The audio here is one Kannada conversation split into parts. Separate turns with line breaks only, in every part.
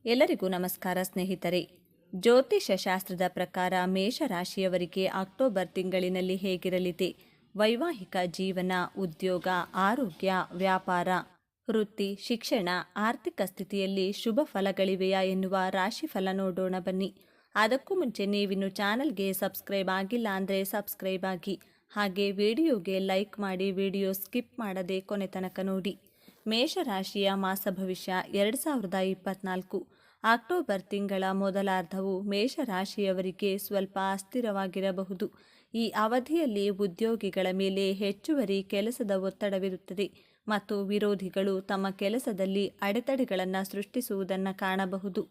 ಎಲ್ಲರಿಗೂ ನಮಸ್ಕಾರ ಸ್ನೇಹಿತರೆ. ಜ್ಯೋತಿಷ್ಯ ಶಾಸ್ತ್ರದ ಪ್ರಕಾರ ಮೇಷರಾಶಿಯವರಿಗೆ ಅಕ್ಟೋಬರ್ ತಿಂಗಳಿನಲ್ಲಿ ಹೇಗಿರಲಿದೆ? ವೈವಾಹಿಕ ಜೀವನ, ಉದ್ಯೋಗ, ಆರೋಗ್ಯ, ವ್ಯಾಪಾರ, ವೃತ್ತಿ, ಶಿಕ್ಷಣ, ಆರ್ಥಿಕ ಸ್ಥಿತಿಯಲ್ಲಿ ಶುಭ ಫಲಗಳಿವೆಯಾ ಎನ್ನುವ ರಾಶಿಫಲ ನೋಡೋಣ ಬನ್ನಿ. ಅದಕ್ಕೂ ಮುಂಚೆ ನೀವಿನ್ನು ಚಾನಲ್ಗೆ ಸಬ್ಸ್ಕ್ರೈಬ್ ಆಗಿಲ್ಲ ಅಂದರೆ ಸಬ್ಸ್ಕ್ರೈಬ್ ಆಗಿ, ಹಾಗೆ ವಿಡಿಯೋಗೆ ಲೈಕ್ ಮಾಡಿ, ವಿಡಿಯೋ ಸ್ಕಿಪ್ ಮಾಡದೆ ಕೊನೆ ತನಕ ನೋಡಿ. ಮೇಷರಾಶಿಯ ಮಾಸ ಭವಿಷ್ಯ 2024 ಅಕ್ಟೋಬರ್ ತಿಂಗಳ ಮೊದಲಾರ್ಧವು ಮೇಷರಾಶಿಯವರಿಗೆ ಸ್ವಲ್ಪ ಅಸ್ಥಿರವಾಗಿರಬಹುದು. ಈ ಅವಧಿಯಲ್ಲಿ ಉದ್ಯೋಗಿಗಳ ಮೇಲೆ ಹೆಚ್ಚುವರಿ ಕೆಲಸದ ಒತ್ತಡವಿರುತ್ತದೆ ಮತ್ತು ವಿರೋಧಿಗಳು ತಮ್ಮ ಕೆಲಸದಲ್ಲಿ ಅಡೆತಡೆಗಳನ್ನು ಸೃಷ್ಟಿಸುವುದನ್ನು ಕಾಣಬಹುದು.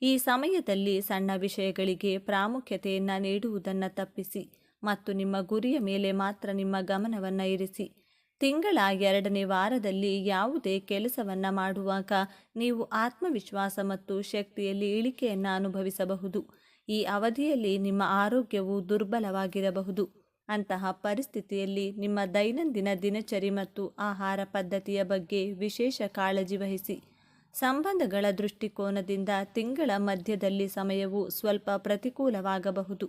ಈ ಸಮಯದಲ್ಲಿ ಸಣ್ಣ ವಿಷಯಗಳಿಗೆ ಪ್ರಾಮುಖ್ಯತೆಯನ್ನು ನೀಡುವುದನ್ನು ತಪ್ಪಿಸಿ ಮತ್ತು ನಿಮ್ಮ ಗುರಿಯ ಮೇಲೆ ಮಾತ್ರ ನಿಮ್ಮ ಗಮನವನ್ನು ಇರಿಸಿ. ತಿಂಗಳ 2ನೇ ವಾರದಲ್ಲಿ ಯಾವುದೇ ಕೆಲಸವನ್ನು ಮಾಡುವಾಗ ನೀವು ಆತ್ಮವಿಶ್ವಾಸ ಮತ್ತು ಶಕ್ತಿಯಲ್ಲಿ ಇಳಿಕೆಯನ್ನು ಅನುಭವಿಸಬಹುದು. ಈ ಅವಧಿಯಲ್ಲಿ ನಿಮ್ಮ ಆರೋಗ್ಯವು ದುರ್ಬಲವಾಗಿರಬಹುದು. ಅಂತಹ ಪರಿಸ್ಥಿತಿಯಲ್ಲಿ ನಿಮ್ಮ ದೈನಂದಿನ ದಿನಚರಿ ಮತ್ತು ಆಹಾರ ಪದ್ಧತಿಯ ಬಗ್ಗೆ ವಿಶೇಷ ಕಾಳಜಿ ವಹಿಸಿ. ಸಂಬಂಧಗಳ ದೃಷ್ಟಿಕೋನದಿಂದ ತಿಂಗಳ ಮಧ್ಯದಲ್ಲಿ ಸಮಯವು ಸ್ವಲ್ಪ ಪ್ರತಿಕೂಲವಾಗಬಹುದು.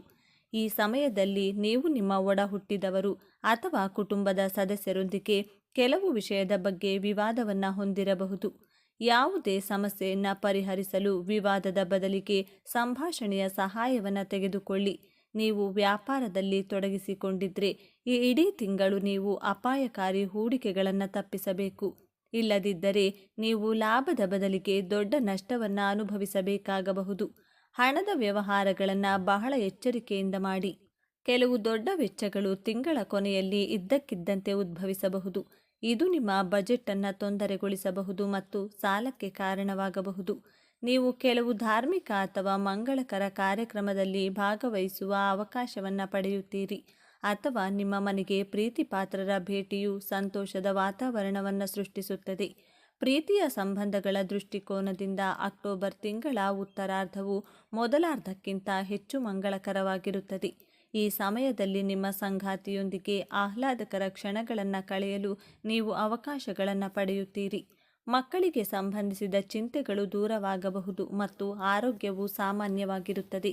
ಈ ಸಮಯದಲ್ಲಿ ನೀವು ನಿಮ್ಮ ಒಡ ಹುಟ್ಟಿದವರು ಅಥವಾ ಕುಟುಂಬದ ಸದಸ್ಯರೊಂದಿಗೆ ಕೆಲವು ವಿಷಯದ ಬಗ್ಗೆ ವಿವಾದವನ್ನು ಹೊಂದಿರಬಹುದು. ಯಾವುದೇ ಸಮಸ್ಯೆಯನ್ನು ಪರಿಹರಿಸಲು ವಿವಾದದ ಬದಲಿಗೆ ಸಂಭಾಷಣೆಯ ಸಹಾಯವನ್ನು ತೆಗೆದುಕೊಳ್ಳಿ. ನೀವು ವ್ಯಾಪಾರದಲ್ಲಿ ತೊಡಗಿಸಿಕೊಂಡಿದ್ರೆ ಈ ಇಡೀ ತಿಂಗಳು ನೀವು ಅಪಾಯಕಾರಿ ಹೂಡಿಕೆಗಳನ್ನು ತಪ್ಪಿಸಬೇಕು. ಇಲ್ಲದಿದ್ದರೆ ನೀವು ಲಾಭದ ಬದಲಿಗೆ ದೊಡ್ಡ ನಷ್ಟವನ್ನು ಅನುಭವಿಸಬೇಕಾಗಬಹುದು. ಹಣದ ವ್ಯವಹಾರಗಳನ್ನು ಬಹಳ ಎಚ್ಚರಿಕೆಯಿಂದ ಮಾಡಿ. ಕೆಲವು ದೊಡ್ಡ ವೆಚ್ಚಗಳು ತಿಂಗಳ ಕೊನೆಯಲ್ಲಿ ಇದ್ದಕ್ಕಿದ್ದಂತೆ ಉದ್ಭವಿಸಬಹುದು. ಇದು ನಿಮ್ಮ ಬಜೆಟನ್ನು ತೊಂದರೆಗೊಳಿಸಬಹುದು ಮತ್ತು ಸಾಲಕ್ಕೆ ಕಾರಣವಾಗಬಹುದು. ನೀವು ಕೆಲವು ಧಾರ್ಮಿಕ ಅಥವಾ ಮಂಗಳಕರ ಕಾರ್ಯಕ್ರಮದಲ್ಲಿ ಭಾಗವಹಿಸುವ ಅವಕಾಶವನ್ನು ಪಡೆಯುತ್ತೀರಿ, ಅಥವಾ ನಿಮ್ಮ ಮನೆಗೆ ಪ್ರೀತಿಪಾತ್ರರ ಭೇಟಿಯು ಸಂತೋಷದ ವಾತಾವರಣವನ್ನು ಸೃಷ್ಟಿಸುತ್ತದೆ. ಪ್ರೀತಿಯ ಸಂಬಂಧಗಳ ದೃಷ್ಟಿಕೋನದಿಂದ ಅಕ್ಟೋಬರ್ ತಿಂಗಳ ಉತ್ತರಾರ್ಧವು ಮೊದಲಾರ್ಧಕ್ಕಿಂತ ಹೆಚ್ಚು ಮಂಗಳಕರವಾಗಿರುತ್ತದೆ. ಈ ಸಮಯದಲ್ಲಿ ನಿಮ್ಮ ಸಂಗಾತಿಯೊಂದಿಗೆ ಆಹ್ಲಾದಕರ ಕ್ಷಣಗಳನ್ನು ಕಳೆಯಲು ನೀವು ಅವಕಾಶಗಳನ್ನು ಪಡೆಯುತ್ತೀರಿ. ಮಕ್ಕಳಿಗೆ ಸಂಬಂಧಿಸಿದ ಚಿಂತೆಗಳು ದೂರವಾಗಬಹುದು ಮತ್ತು ಆರೋಗ್ಯವು ಸಾಮಾನ್ಯವಾಗಿರುತ್ತದೆ.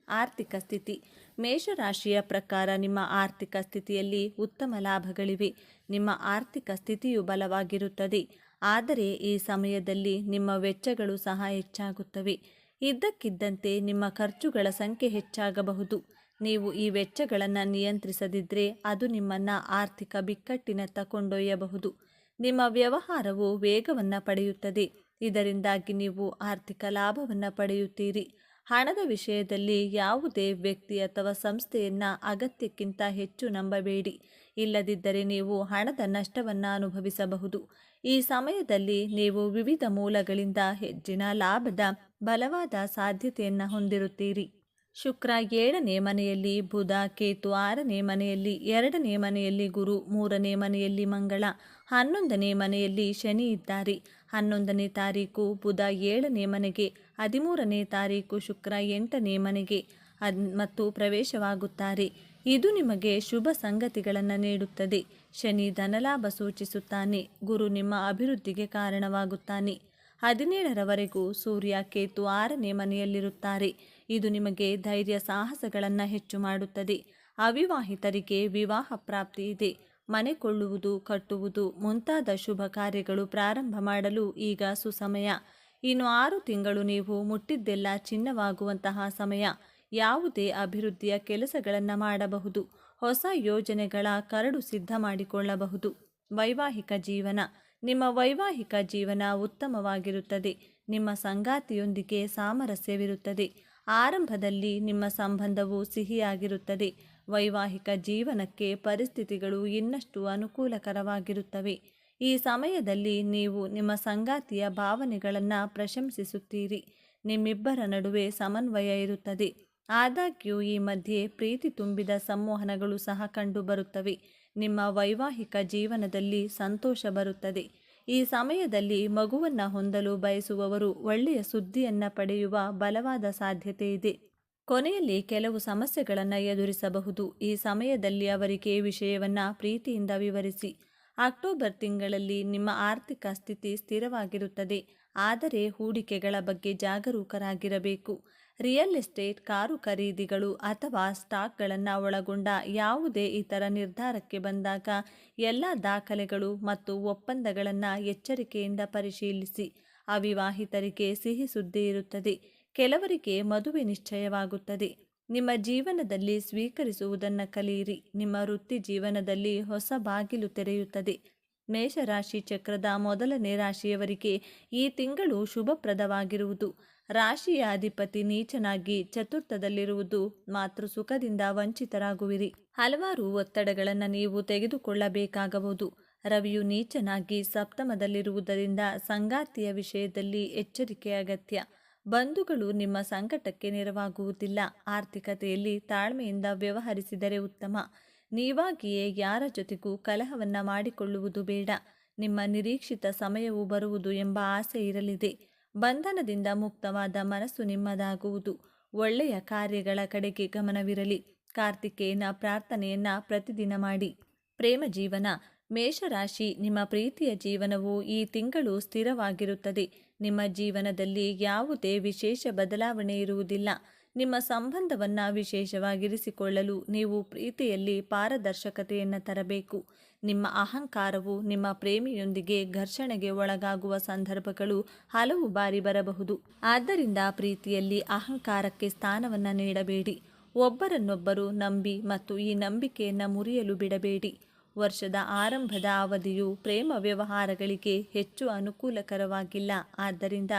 ಆರ್ಥಿಕ ಸ್ಥಿತಿ. ಮೇಷರಾಶಿಯ ಪ್ರಕಾರ ನಿಮ್ಮ ಆರ್ಥಿಕ ಸ್ಥಿತಿಯಲ್ಲಿ ಉತ್ತಮ ಲಾಭಗಳಿವೆ. ನಿಮ್ಮ ಆರ್ಥಿಕ ಸ್ಥಿತಿಯು ಬಲವಾಗಿರುತ್ತದೆ, ಆದರೆ ಈ ಸಮಯದಲ್ಲಿ ನಿಮ್ಮ ವೆಚ್ಚಗಳು ಸಹ ಹೆಚ್ಚಾಗುತ್ತವೆ. ಇದ್ದಕ್ಕಿದ್ದಂತೆ ನಿಮ್ಮ ಖರ್ಚುಗಳ ಸಂಖ್ಯೆ ಹೆಚ್ಚಾಗಬಹುದು. ನೀವು ಈ ವೆಚ್ಚಗಳನ್ನು ನಿಯಂತ್ರಿಸದಿದ್ದರೆ ಅದು ನಿಮ್ಮನ್ನು ಆರ್ಥಿಕ ಬಿಕ್ಕಟ್ಟಿನತ್ತ ಕೊಂಡೊಯ್ಯಬಹುದು. ನಿಮ್ಮ ವ್ಯವಹಾರವು ವೇಗವನ್ನು ಪಡೆಯುತ್ತದೆ, ಇದರಿಂದಾಗಿ ನೀವು ಆರ್ಥಿಕ ಲಾಭವನ್ನು ಪಡೆಯುತ್ತೀರಿ. ಹಣದ ವಿಷಯದಲ್ಲಿ ಯಾವುದೇ ವ್ಯಕ್ತಿ ಅಥವಾ ಸಂಸ್ಥೆಯನ್ನು ಅಗತ್ಯಕ್ಕಿಂತ ಹೆಚ್ಚು ನಂಬಬೇಡಿ, ಇಲ್ಲದಿದ್ದರೆ ನೀವು ಹಣದ ನಷ್ಟವನ್ನು ಅನುಭವಿಸಬಹುದು. ಈ ಸಮಯದಲ್ಲಿ ನೀವು ವಿವಿಧ ಮೂಲಗಳಿಂದ ಹೆಚ್ಚಿನ ಲಾಭದ ಬಲವಾದ ಸಾಧ್ಯತೆಯನ್ನು ಹೊಂದಿರುತ್ತೀರಿ. ಶುಕ್ರ 7ನೇ ಮನೆಯಲ್ಲಿ, ಬುಧ, ಕೇತು 6ನೇ ಮನೆಯಲ್ಲಿ, 2ನೇ ಮನೆಯಲ್ಲಿ ಗುರು, 3ನೇ ಮನೆಯಲ್ಲಿ ಮಂಗಳ, 11ನೇ ಮನೆಯಲ್ಲಿ ಶನಿ ಇದ್ದಾರೆ. 11ನೇ ತಾರೀಕು ಬುಧ 7ನೇ ಮನೆಗೆ, 13ನೇ ತಾರೀಕು ಶುಕ್ರ 8ನೇ ಮನೆಗೆ ಮತ್ತು ಪ್ರವೇಶವಾಗುತ್ತಾರೆ. ಇದು ನಿಮಗೆ ಶುಭ ಸಂಗತಿಗಳನ್ನು ನೀಡುತ್ತದೆ. ಶನಿ ಧನಲಾಭ ಸೂಚಿಸುತ್ತಾನೆ, ಗುರು ನಿಮ್ಮ ಅಭಿವೃದ್ಧಿಗೆ ಕಾರಣವಾಗುತ್ತಾನೆ. 17ರವರೆಗೂ ಸೂರ್ಯ, ಕೇತು 6ನೇ ಮನೆಯಲ್ಲಿರುತ್ತಾರೆ. ಇದು ನಿಮಗೆ ಧೈರ್ಯ ಸಾಹಸಗಳನ್ನು ಹೆಚ್ಚು ಮಾಡುತ್ತದೆ. ಅವಿವಾಹಿತರಿಗೆ ವಿವಾಹ ಪ್ರಾಪ್ತಿ ಇದೆ. ಮನೆ ಕೊಳ್ಳುವುದು, ಕಟ್ಟುವುದು ಮುಂತಾದ ಶುಭ ಕಾರ್ಯಗಳು ಪ್ರಾರಂಭ ಮಾಡಲು ಈಗ ಸುಸಮಯ. ಇನ್ನು 6 ತಿಂಗಳು ನೀವು ಮುಟ್ಟಿದ್ದೆಲ್ಲ ಚಿನ್ನವಾಗುವಂತಹ ಸಮಯ. ಯಾವುದೇ ಅಭಿವೃದ್ಧಿಯ ಕೆಲಸಗಳನ್ನು ಮಾಡಬಹುದು. ಹೊಸ ಯೋಜನೆಗಳ ಕರಡು ಸಿದ್ಧ ಮಾಡಿಕೊಳ್ಳಬಹುದು. ವೈವಾಹಿಕ ಜೀವನ. ನಿಮ್ಮ ವೈವಾಹಿಕ ಜೀವನ ಉತ್ತಮವಾಗಿರುತ್ತದೆ. ನಿಮ್ಮ ಸಂಗಾತಿಯೊಂದಿಗೆ ಸಾಮರಸ್ಯವಿರುತ್ತದೆ. ಆರಂಭದಲ್ಲಿ ನಿಮ್ಮ ಸಂಬಂಧವು ಸಿಹಿಯಾಗಿರುತ್ತದೆ. ವೈವಾಹಿಕ ಜೀವನಕ್ಕೆ ಪರಿಸ್ಥಿತಿಗಳು ಇನ್ನಷ್ಟು ಅನುಕೂಲಕರವಾಗಿರುತ್ತವೆ. ಈ ಸಮಯದಲ್ಲಿ ನೀವು ನಿಮ್ಮ ಸಂಗಾತಿಯ ಭಾವನೆಗಳನ್ನು ಪ್ರಶಂಸಿಸುತ್ತೀರಿ. ನಿಮ್ಮಿಬ್ಬರ ನಡುವೆ ಸಮನ್ವಯ ಇರುತ್ತದೆ. ಆದಾಗ್ಯೂ ಈ ಮಧ್ಯೆ ಪ್ರೀತಿ ತುಂಬಿದ ಸಂಮೋಹನಗಳು ಸಹ ಕಂಡುಬರುತ್ತವೆ. ನಿಮ್ಮ ವೈವಾಹಿಕ ಜೀವನದಲ್ಲಿ ಸಂತೋಷ ಬರುತ್ತದೆ. ಈ ಸಮಯದಲ್ಲಿ ಮಗುವನ್ನು ಹೊಂದಲು ಬಯಸುವವರು ಒಳ್ಳೆಯ ಸುದ್ದಿಯನ್ನು ಪಡೆಯುವ ಬಲವಾದ ಸಾಧ್ಯತೆ ಇದೆ. ಕೊನೆಯಲ್ಲಿ ಕೆಲವು ಸಮಸ್ಯೆಗಳನ್ನು ಎದುರಿಸಬಹುದು. ಈ ಸಮಯದಲ್ಲಿ ಅವರಿಗೆ ವಿಷಯವನ್ನು ಪ್ರೀತಿಯಿಂದ ವಿವರಿಸಿ. ಅಕ್ಟೋಬರ್ ತಿಂಗಳಲ್ಲಿ ನಿಮ್ಮ ಆರ್ಥಿಕ ಸ್ಥಿತಿ ಸ್ಥಿರವಾಗಿರುತ್ತದೆ, ಆದರೆ ಹೂಡಿಕೆಗಳ ಬಗ್ಗೆ ಜಾಗರೂಕರಾಗಿರಬೇಕು. ರಿಯಲ್ ಎಸ್ಟೇಟ್, ಕಾರು ಖರೀದಿಗಳು ಅಥವಾ ಸ್ಟಾಕ್ಗಳನ್ನು ಒಳಗೊಂಡ ಯಾವುದೇ ಇತರ ನಿರ್ಧಾರಕ್ಕೆ ಬಂದಾಗ ಎಲ್ಲ ದಾಖಲೆಗಳು ಮತ್ತು ಒಪ್ಪಂದಗಳನ್ನು ಎಚ್ಚರಿಕೆಯಿಂದ ಪರಿಶೀಲಿಸಿ. ಅವಿವಾಹಿತರಿಗೆ ಸಿಹಿ ಸುದ್ದಿ ಇರುತ್ತದೆ. ಕೆಲವರಿಗೆ ಮದುವೆ ನಿಶ್ಚಯವಾಗುತ್ತದೆ. ನಿಮ್ಮ ಜೀವನದಲ್ಲಿ ಸ್ವೀಕರಿಸುವುದನ್ನು ಕಲಿಯಿರಿ. ನಿಮ್ಮ ವೃತ್ತಿ ಜೀವನದಲ್ಲಿ ಹೊಸ ಬಾಗಿಲು ತೆರೆಯುತ್ತದೆ. ಮೇಷರಾಶಿ ಚಕ್ರದ ಮೊದಲನೇ ರಾಶಿಯವರಿಗೆ ಈ ತಿಂಗಳು ಶುಭಪ್ರದವಾಗಿರುವುದು. ರಾಶಿಯ ಅಧಿಪತಿ ನೀಚನಾಗಿ ಚತುರ್ಥದಲ್ಲಿರುವುದು ಮಾತೃ ಸುಖದಿಂದ ವಂಚಿತರಾಗುವಿರಿ. ಹಲವಾರು ಒತ್ತಡಗಳನ್ನು ನೀವು ತೆಗೆದುಕೊಳ್ಳಬೇಕಾಗಬಹುದು. ರವಿಯು ನೀಚನಾಗಿ ಸಪ್ತಮದಲ್ಲಿರುವುದರಿಂದ ಸಂಗಾತಿಯ ವಿಷಯದಲ್ಲಿ ಎಚ್ಚರಿಕೆ ಅಗತ್ಯ. ಬಂಧುಗಳು ನಿಮ್ಮ ಸಂಕಟಕ್ಕೆ ನೆರವಾಗುವುದಿಲ್ಲ. ಆರ್ಥಿಕತೆಯಲ್ಲಿ ತಾಳ್ಮೆಯಿಂದ ವ್ಯವಹರಿಸಿದರೆ ಉತ್ತಮ. ನೀವಾಗಿಯೇ ಯಾರ ಜೊತೆಗೂ ಕಲಹವನ್ನು ಮಾಡಿಕೊಳ್ಳುವುದು ಬೇಡ. ನಿಮ್ಮ ನಿರೀಕ್ಷಿತ ಸಮಯವು ಬರುವುದು ಎಂಬ ಆಸೆ ಇರಲಿದೆ. ಬಂಧನದಿಂದ ಮುಕ್ತವಾದ ಮನಸ್ಸು ನಿಮ್ಮದಾಗುವುದು. ಒಳ್ಳೆಯ ಕಾರ್ಯಗಳ ಕಡೆಗೆ ಗಮನವಿರಲಿ. ಕಾರ್ತಿಕೇಯನ ಪ್ರಾರ್ಥನೆಯನ್ನು ಪ್ರತಿದಿನ ಮಾಡಿ. ಪ್ರೇಮ ಜೀವನ. ಮೇಷರಾಶಿ, ನಿಮ್ಮ ಪ್ರೀತಿಯ ಜೀವನವು ಈ ತಿಂಗಳು ಸ್ಥಿರವಾಗಿರುತ್ತದೆ. ನಿಮ್ಮ ಜೀವನದಲ್ಲಿ ಯಾವುದೇ ವಿಶೇಷ ಬದಲಾವಣೆ ಇರುವುದಿಲ್ಲ. ನಿಮ್ಮ ಸಂಬಂಧವನ್ನು ವಿಶೇಷವಾಗಿರಿಸಿಕೊಳ್ಳಲು ನೀವು ಪ್ರೀತಿಯಲ್ಲಿ ಪಾರದರ್ಶಕತೆಯನ್ನು ತರಬೇಕು. ನಿಮ್ಮ ಅಹಂಕಾರವು ನಿಮ್ಮ ಪ್ರೇಮಿಯೊಂದಿಗೆ ಘರ್ಷಣೆಗೆ ಒಳಗಾಗುವ ಸಂದರ್ಭಗಳು ಹಲವು ಬಾರಿ ಬರಬಹುದು. ಆದ್ದರಿಂದ ಪ್ರೀತಿಯಲ್ಲಿ ಅಹಂಕಾರಕ್ಕೆ ಸ್ಥಾನವನ್ನು ನೀಡಬೇಡಿ. ಒಬ್ಬರನ್ನೊಬ್ಬರು ನಂಬಿ ಮತ್ತು ಈ ನಂಬಿಕೆಯನ್ನು ಮುರಿಯಲು ಬಿಡಬೇಡಿ. ವರ್ಷದ ಆರಂಭದ ಅವಧಿಯು ಪ್ರೇಮ ವ್ಯವಹಾರಗಳಿಗೆ ಹೆಚ್ಚು ಅನುಕೂಲಕರವಾಗಿಲ್ಲ. ಆದ್ದರಿಂದ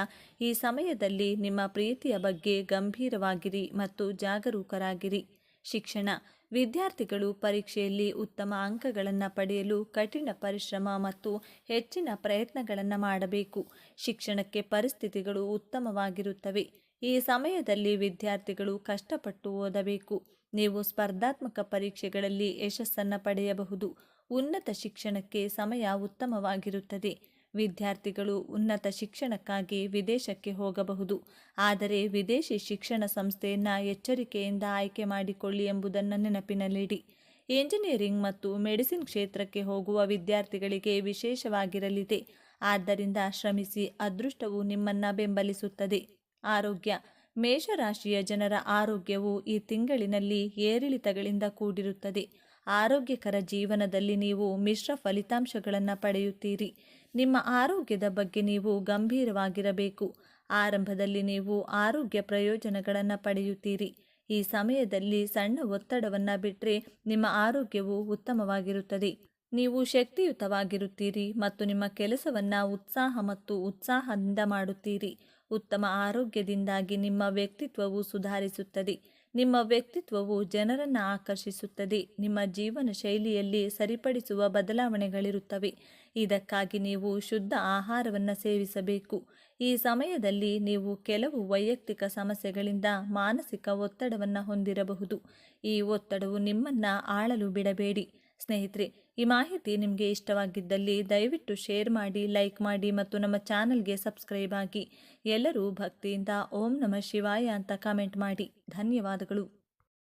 ಈ ಸಮಯದಲ್ಲಿ ನಿಮ್ಮ ಪ್ರೀತಿಯ ಬಗ್ಗೆ ಗಂಭೀರವಾಗಿರಿ ಮತ್ತು ಜಾಗರೂಕರಾಗಿರಿ. ಶಿಕ್ಷಣ. ವಿದ್ಯಾರ್ಥಿಗಳು ಪರೀಕ್ಷೆಯಲ್ಲಿ ಉತ್ತಮ ಅಂಕಗಳನ್ನು ಪಡೆಯಲು ಕಠಿಣ ಪರಿಶ್ರಮ ಮತ್ತು ಹೆಚ್ಚಿನ ಪ್ರಯತ್ನಗಳನ್ನು ಮಾಡಬೇಕು. ಶಿಕ್ಷಣಕ್ಕೆ ಪರಿಸ್ಥಿತಿಗಳು ಉತ್ತಮವಾಗಿರುತ್ತವೆ. ಈ ಸಮಯದಲ್ಲಿ ವಿದ್ಯಾರ್ಥಿಗಳು ಕಷ್ಟಪಟ್ಟು ಓದಬೇಕು. ನೀವು ಸ್ಪರ್ಧಾತ್ಮಕ ಪರೀಕ್ಷೆಗಳಲ್ಲಿ ಯಶಸ್ಸನ್ನು ಪಡೆಯಬಹುದು. ಉನ್ನತ ಶಿಕ್ಷಣಕ್ಕೆ ಸಮಯ ಉತ್ತಮವಾಗಿರುತ್ತದೆ. ವಿದ್ಯಾರ್ಥಿಗಳು ಉನ್ನತ ಶಿಕ್ಷಣಕ್ಕಾಗಿ ವಿದೇಶಕ್ಕೆ ಹೋಗಬಹುದು. ಆದರೆ ವಿದೇಶಿ ಶಿಕ್ಷಣ ಸಂಸ್ಥೆಯನ್ನು ಎಚ್ಚರಿಕೆಯಿಂದ ಆಯ್ಕೆ ಮಾಡಿಕೊಳ್ಳಿ ಎಂಬುದನ್ನು ನೆನಪಿನಲ್ಲಿಡಿ. ಎಂಜಿನಿಯರಿಂಗ್ ಮತ್ತು ಮೆಡಿಸಿನ್ ಕ್ಷೇತ್ರಕ್ಕೆ ಹೋಗುವ ವಿದ್ಯಾರ್ಥಿಗಳಿಗೆ ವಿಶೇಷವಾಗಿರಲಿದೆ. ಆದ್ದರಿಂದ ಶ್ರಮಿಸಿ, ಅದೃಷ್ಟವು ನಿಮ್ಮನ್ನು ಬೆಂಬಲಿಸುತ್ತದೆ. ಆರೋಗ್ಯ. ಮೇಷರಾಶಿಯ ಜನರ ಆರೋಗ್ಯವು ಈ ತಿಂಗಳಿನಲ್ಲಿ ಏರಿಳಿತಗಳಿಂದ ಕೂಡಿರುತ್ತದೆ. ಆರೋಗ್ಯಕರ ಜೀವನದಲ್ಲಿ ನೀವು ಮಿಶ್ರ ಫಲಿತಾಂಶಗಳನ್ನು ಪಡೆಯುತ್ತೀರಿ. ನಿಮ್ಮ ಆರೋಗ್ಯದ ಬಗ್ಗೆ ನೀವು ಗಂಭೀರವಾಗಿರಬೇಕು. ಆರಂಭದಲ್ಲಿ ನೀವು ಆರೋಗ್ಯ ಪ್ರಯೋಜನಗಳನ್ನು ಪಡೆಯುತ್ತೀರಿ. ಈ ಸಮಯದಲ್ಲಿ ಸಣ್ಣ ಒತ್ತಡವನ್ನು ಬಿಟ್ಟರೆ ನಿಮ್ಮ ಆರೋಗ್ಯವು ಉತ್ತಮವಾಗಿರುತ್ತದೆ. ನೀವು ಶಕ್ತಿಯುತವಾಗಿರುತ್ತೀರಿ ಮತ್ತು ನಿಮ್ಮ ಕೆಲಸವನ್ನು ಉತ್ಸಾಹ ಮತ್ತು ಉತ್ಸಾಹದಿಂದ ಮಾಡುತ್ತೀರಿ. ಉತ್ತಮ ಆರೋಗ್ಯದಿಂದಾಗಿ ನಿಮ್ಮ ವ್ಯಕ್ತಿತ್ವವು ಸುಧಾರಿಸುತ್ತದೆ. ನಿಮ್ಮ ವ್ಯಕ್ತಿತ್ವವು ಜನರನ್ನು ಆಕರ್ಷಿಸುತ್ತದೆ. ನಿಮ್ಮ ಜೀವನ ಶೈಲಿಯಲ್ಲಿ ಸರಿಪಡಿಸುವ ಬದಲಾವಣೆಗಳಿರುತ್ತವೆ. ಇದಕ್ಕಾಗಿ ನೀವು ಶುದ್ಧ ಆಹಾರವನ್ನು ಸೇವಿಸಬೇಕು. ಈ ಸಮಯದಲ್ಲಿ ನೀವು ಕೆಲವು ವೈಯಕ್ತಿಕ ಸಮಸ್ಯೆಗಳಿಂದ ಮಾನಸಿಕ ಒತ್ತಡವನ್ನು ಹೊಂದಿರಬಹುದು. ಈ ಒತ್ತಡವು ನಿಮ್ಮನ್ನು ಆಳಲು ಬಿಡಬೇಡಿ. ಸ್ನೇಹಿತರೆ, ಈ ಮಾಹಿತಿ ನಿಮಗೆ ಇಷ್ಟವಾಗಿದ್ದಲ್ಲಿ ದಯವಿಟ್ಟು ಶೇರ್ ಮಾಡಿ, ಲೈಕ್ ಮಾಡಿ ಮತ್ತು ನಮ್ಮ ಚಾನಲ್ಗೆ ಸಬ್ಸ್ಕ್ರೈಬ್ ಆಗಿ. ಎಲ್ಲರೂ ಭಕ್ತಿಯಿಂದ ಓಂ ನಮಃ ಶಿವಾಯ ಅಂತ ಕಮೆಂಟ್ ಮಾಡಿ. ಧನ್ಯವಾದಗಳು.